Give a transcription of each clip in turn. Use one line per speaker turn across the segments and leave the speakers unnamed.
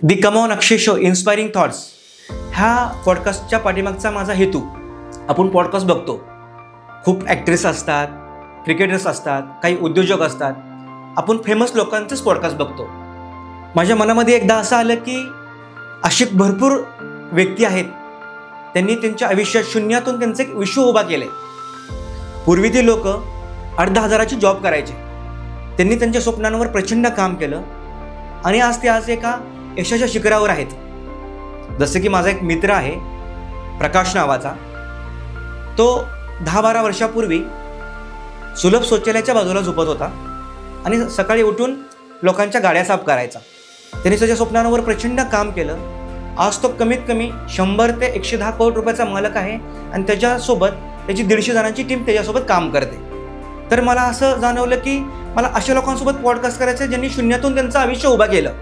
The come on Akshay show inspiring thoughts ह्या पॉडकास्टच्या पाठीमागचा माझा हेतू, आपण पॉडकास्ट बघतो, खूप ॲक्ट्रेस असतात, क्रिकेटर्स असतात, काही उद्योजक असतात, आपण फेमस लोकांचंच पॉडकास्ट बघतो. माझ्या मनामध्ये एकदा असं आलं की अशी भरपूर व्यक्ती आहेत, त्यांनी त्यांच्या आयुष्यात शून्यातून त्यांचं एक विश्व उभा केलं आहे. पूर्वी ती लोक 10,000ची जॉब करायचे, त्यांनी त्यांच्या स्वप्नांवर प्रचंड काम केलं आणि आज ते एका यशाच्या शिखरावर आहेत. जसं की माझा एक मित्र आहे प्रकाश नावाचा, तो 10-12 वर्षापूर्वी सुलभ शौचालयाच्या बाजूला झोपत होता आणि सकाळी उठून लोकांच्या गाड्या साफ करायचा. त्याने त्याच्या स्वप्नांवर प्रचंड काम केलं. आज तो कमीत कमी 100 ते 110 कोटी रुपयाचा मालक आहे आणि त्याच्यासोबत त्याची 150 जणांची टीम त्याच्यासोबत काम करते. तर मला असं जाणवलं की मला अशा लोकांसोबत पॉडकास्ट करायचं आहे ज्यांनी शून्यातून त्यांचं आयुष्य उभा केलं.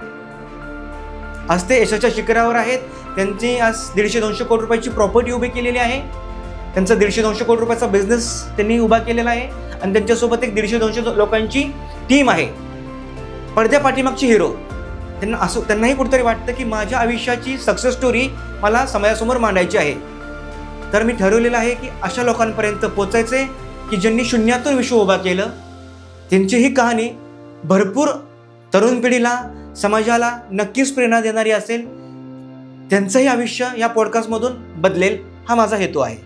आज ते यशाच्या शिखरावर आहेत. त्यांची आज 150-200 कोटी रुपयाची प्रॉपर्टी उभी केलेली आहे. त्यांचा 150-200 कोटी रुपयाचा बिझनेस त्यांनी उभा केलेला आहे आणि त्यांच्यासोबत एक 150-200 लोकांची टीम आहे. पडद्या पाठीमागची हिरो. त्यांनाही कुठेतरी वाटतं की माझ्या आयुष्याची सक्सेस स्टोरी मला समाजासमोर मांडायची आहे. तर मी ठरवलेलं आहे की अशा लोकांपर्यंत पोचायचे की ज्यांनी शून्यातून विश्व उभा केलं. त्यांची ही कहाणी भरपूर तरुण पिढीला, समाजाला नक्कीच प्रेरणा देणारी असेल. त्यांचंही आयुष्य या पॉडकास्टमधून बदलेल, हा माझा हेतू आहे.